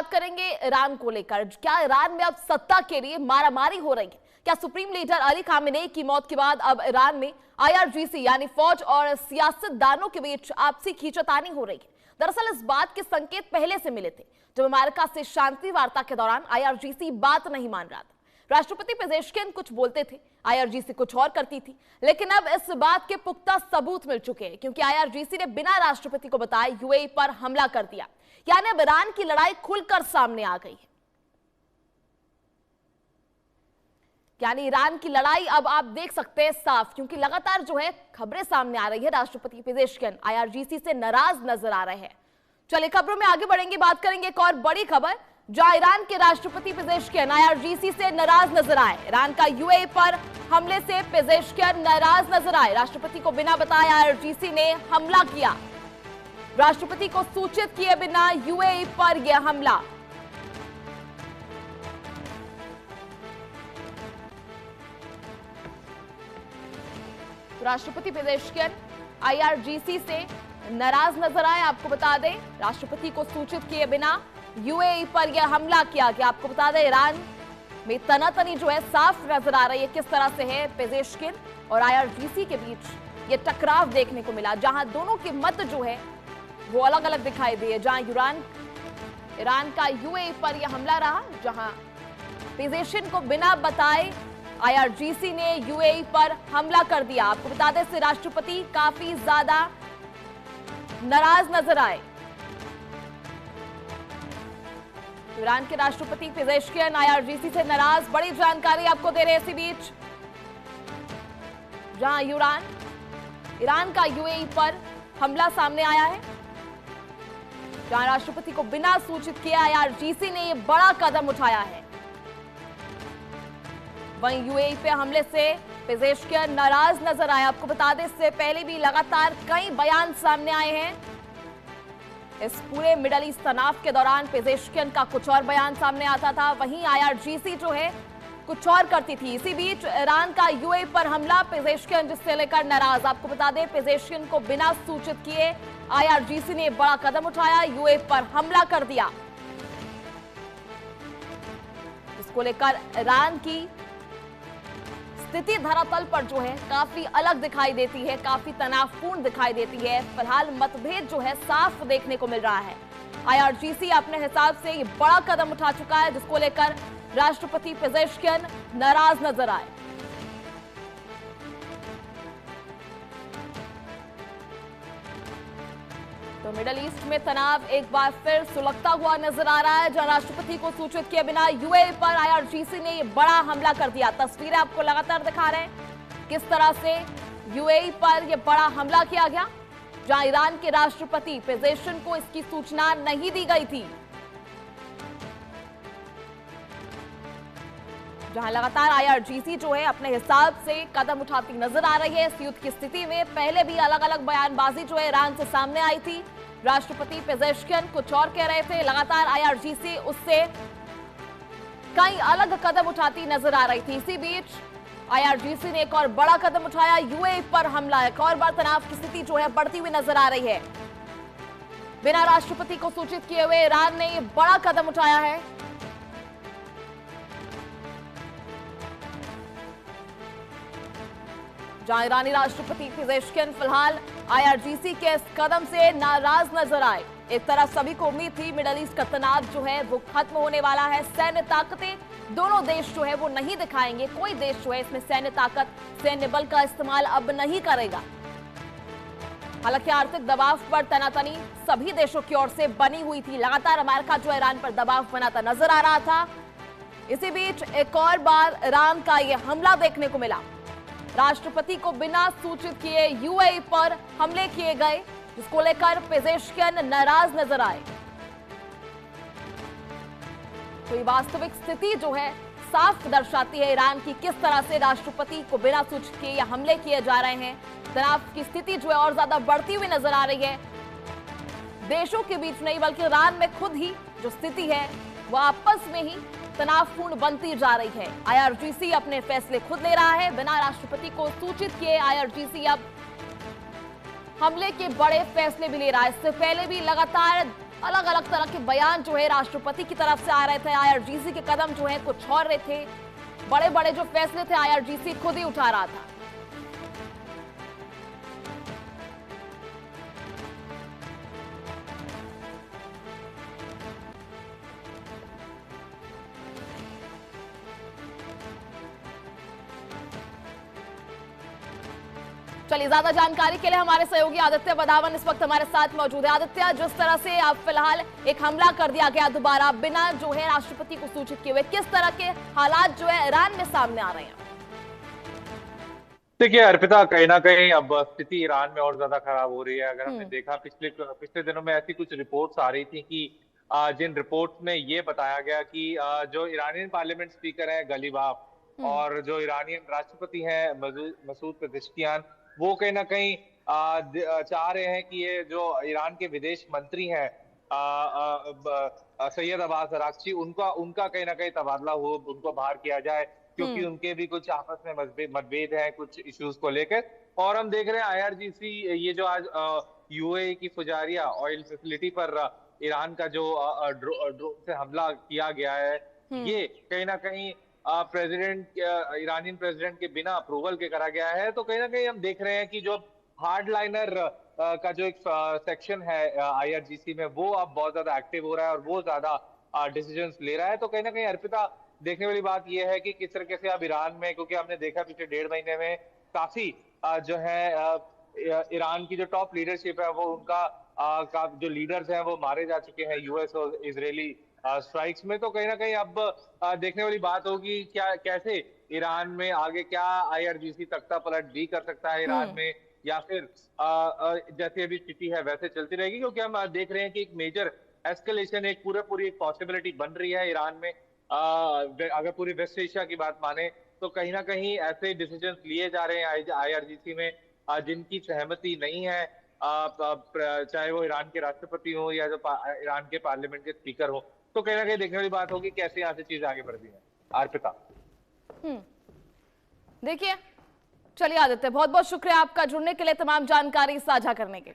बात करेंगे ईरान को लेकर। क्या ईरान में अब सत्ता के लिए मारामारी हो रही है? क्या सुप्रीम लीडर अली खामेनेई की मौत के बाद अब ईरान में आईआरजीसी यानी फौज और सियासतदानों के बीच आपसी खींचतानी हो रही है? दरअसल इस बात के संकेत पहले से मिले थे जब अमेरिका से शांति वार्ता के दौरान आईआरजीसी बात नहीं मान रहा था। राष्ट्रपति पेजेश्किन कुछ बोलते थे, आईआरजीसी कुछ और करती थी। लेकिन अब इस बात के पुख्ता सबूत मिल चुके हैं, क्योंकि आईआरजीसी ने बिना राष्ट्रपति को बताए यूएई पर हमला कर दिया। यानी अब ईरान की लड़ाई खुलकर सामने आ गई है। यानी ईरान की लड़ाई अब आप देख सकते हैं साफ, क्योंकि लगातार जो है खबरें सामने आ रही है। राष्ट्रपति पेजेश्किन आईआरजीसी से नाराज नजर आ रहे हैं। चलिए खबरों में आगे बढ़ेंगे, बात करेंगे एक और बड़ी खबर, जहां ईरान के राष्ट्रपति पेजेश्किन आईआरजीसी से नाराज नजर आए। ईरान का यूएई पर हमले से पेजेश्किन नाराज नजर आए। राष्ट्रपति को बिना बताए आईआरजीसी ने हमला किया। राष्ट्रपति को सूचित किए बिना यूएई पर यह हमला। राष्ट्रपति पेजेश्किन आईआरजीसी से नाराज नजर आए। आपको बता दें, राष्ट्रपति को सूचित किए बिना यूएई पर यह हमला किया गया। आपको बता दें, ईरान में तनातनी जो है साफ नजर आ रही है किस तरह से है। पेजेश्किन और आईआरजीसी के बीच ये टकराव देखने को मिला, जहां दोनों के मत जो है वो अलग अलग दिखाई दिए। जहां ईरान का यूएई पर यह हमला रहा, जहां पेजेश्किन को बिना बताए आईआरजीसी ने यूएई पर हमला कर दिया। आपको बता दें, राष्ट्रपति काफी ज्यादा नाराज नजर आए। ईरान के राष्ट्रपति पेजेश्किन आईआरजीसी से नाराज। बड़ी जानकारी आपको दे रहे हैं इसी बीच, जहां ईरान का यूएई पर हमला सामने आया है, जहां राष्ट्रपति को बिना सूचित किए आईआरजीसी ने यह बड़ा कदम उठाया है। वहीं यूएई पे हमले से पेजेश्किन नाराज नजर आए। आपको बता दें, इससे पहले भी लगातार कई बयान सामने आए हैं। इस पूरे मिडल ईस्ट तनाव के दौरान पेजेश्किन का कुछ और बयान सामने आता था, वहीं आईआरजीसी जो है कुछ और करती थी। इसी बीच ईरान का यूएई पर हमला, पेजेश्किन जिससे लेकर नाराज। आपको बता दें, पेजेश्किन को बिना सूचित किए आईआरजीसी ने बड़ा कदम उठाया, यूएई पर हमला कर दिया, जिसको लेकर ईरान की स्थिति धरातल पर जो है काफी अलग दिखाई देती है, काफी तनावपूर्ण दिखाई देती है। फिलहाल मतभेद जो है साफ देखने को मिल रहा है। आईआरजीसी अपने हिसाब से ये बड़ा कदम उठा चुका है, जिसको लेकर राष्ट्रपति पेजेश्किन नाराज नजर आए। तो मिडल ईस्ट में तनाव एक बार फिर सुलगता हुआ नजर आ रहा है, जहां राष्ट्रपति को सूचित किए बिना यूएई पर आईआरजीसी ने यह बड़ा हमला कर दिया। तस्वीरें आपको लगातार दिखा रहे हैं किस तरह से यूएई पर यह बड़ा हमला किया गया, जहां ईरान के राष्ट्रपति पेजेश्किन को इसकी सूचना नहीं दी गई थी। जहां लगातार आईआरजीसी जो है अपने हिसाब से कदम उठाती नजर आ रही है। इस युद्ध की स्थिति में पहले भी अलग अलग बयानबाजी जो है ईरान से सामने आई थी। राष्ट्रपति पेजेश्किन कुछ और कह रहे थे, लगातार आईआरजीसी उससे कई अलग कदम उठाती नजर आ रही थी। इसी बीच आईआरजीसी ने एक और बड़ा कदम उठाया, यूएई पर हमला। एक और बार तनाव की स्थिति जो है बढ़ती हुई नजर आ रही है। बिना राष्ट्रपति को सूचित किए हुए ईरान ने यह बड़ा कदम उठाया है। जहां ईरानी राष्ट्रपति पेजेश्किन फिलहाल आईआरजीसी के इस कदम से नाराज नजर आए। एक तरफ सभी को उम्मीद थी मिडल ईस्ट का तनाव जो है वो खत्म होने वाला है। सैन्य ताकतें दोनों देश जो है वो नहीं दिखाएंगे, कोई देश जो है इसमें सैन्य ताकत, सैन्य बल का इस्तेमाल अब नहीं करेगा। हालांकि आर्थिक दबाव पर तनातनी सभी देशों की ओर से बनी हुई थी। लगातार अमेरिका जो ईरान पर दबाव बनाता नजर आ रहा था। इसी बीच एक और बार ईरान का यह हमला देखने को मिला। राष्ट्रपति को बिना सूचित किए यूएई पर हमले किए गए, जिसको लेकर पेजेश्किन नाराज नजर आए। तो ये वास्तविक स्थिति जो है साफ दर्शाती है ईरान की किस तरह से राष्ट्रपति को बिना सूचित किए या हमले किए जा रहे हैं। तनाव की स्थिति जो है और ज्यादा बढ़ती हुई नजर आ रही है। देशों के बीच नहीं बल्कि ईरान में खुद ही जो स्थिति है वह आपस में ही तनावपूर्ण बनती जा रही है। आईआरजीसी अपने फैसले खुद ले रहा है, बिना राष्ट्रपति को सूचित किए आईआरजीसी अब हमले के बड़े फैसले भी ले रहा है। इससे पहले भी लगातार अलग अलग तरह के बयान जो है राष्ट्रपति की तरफ से आ रहे थे। आईआरजीसी के कदम जो है कुछ और रहे थे, बड़े बड़े जो फैसले थे आईआरजीसी खुद ही उठा रहा था। चलिए, ज्यादा जानकारी के लिए हमारे सहयोगी आदित्य बदावन इस वक्त हमारे साथ मौजूद है। आदित्य, जिस तरह से अब फिलहाल एक हमला कर दिया गया दोबारा बिना जो है राष्ट्रपति को सूचित किए हुए, किस तरह के हालात जो है ईरान में सामने आ रहे हैं? देखिए अर्पिता, कहीं ना कहीं अब स्थिति ईरान में और ज्यादा खराब हो रही है। अगर हमने देखा पिछले दिनों में ऐसी कुछ रिपोर्ट्स आ रही थी कि जिन रिपोर्ट्स में ये बताया गया कि जो ईरानियन पार्लियामेंट स्पीकर है गलीबाफ और जो ईरानियन राष्ट्रपति हैं मसूद पेजेश्कियान, वो कहीं ना कहीं चाह रहे हैं कि ये जो ईरान के विदेश मंत्री हैं सैयद अब्बास अरागची, उनका कहीं ना कहीं तबादला हो, उनको बाहर किया जाए, क्योंकि उनके भी कुछ आपस में मतभेद हैं कुछ इश्यूज को लेकर। और हम देख रहे हैं आईआरजीसी, ये जो आज यूएई की फुजारिया ऑयल फैसिलिटी पर ईरान का जो ड्रोन से हमला किया गया है, ये कहीं ना कहीं ईरानियन प्रेसिडेंट के बिना अप्रूवल के करा गया है। तो कहीं ना कहीं हम देख रहे हैं कि जो हार्डलाइनर का जो एक सेक्शन है आईआरजीसी में, वो अब बहुत ज्यादा एक्टिव हो रहा है और वो ज्यादा डिसीजंस ले रहा है। तो कहीं ना कहीं अर्पिता, देखने वाली बात यह है कि किस तरीके से अब ईरान में, क्योंकि हमने देखा पिछले 1.5 महीने में काफी जो है ईरान की जो टॉप लीडरशिप है वो उनका जो लीडर्स हैं वो मारे जा चुके हैं यूएस और इजरायली स्ट्राइक्स में। तो कहीं ना कहीं अब देखने वाली बात होगी क्या कैसे ईरान में आगे क्या आईआरजीसी तख्ता पलट भी कर सकता है ईरान में, या फिर जैसे अभी स्थिति है वैसे चलती रहेगी। क्योंकि हम देख रहे हैं कि एक मेजर एस्केलेशन, एक पूरी एक पॉसिबिलिटी बन रही है ईरान में। अगर पूरी वेस्ट एशिया की बात माने तो कहीं ना कहीं ऐसे डिसीजंस लिए जा रहे हैं आईआरजीसी में जिनकी सहमति नहीं है, चाहे वो ईरान के राष्ट्रपति हो या जो ईरान के पार्लियामेंट के स्पीकर हो। तो कहीं ना कहीं देखने वाली बात होगी कैसे यहाँ से चीजें आगे बढ़ती है। अर्पिता, देखिए, चलिए आदित्य, बहुत बहुत शुक्रिया आपका जुड़ने के लिए, तमाम जानकारी साझा करने के लिए।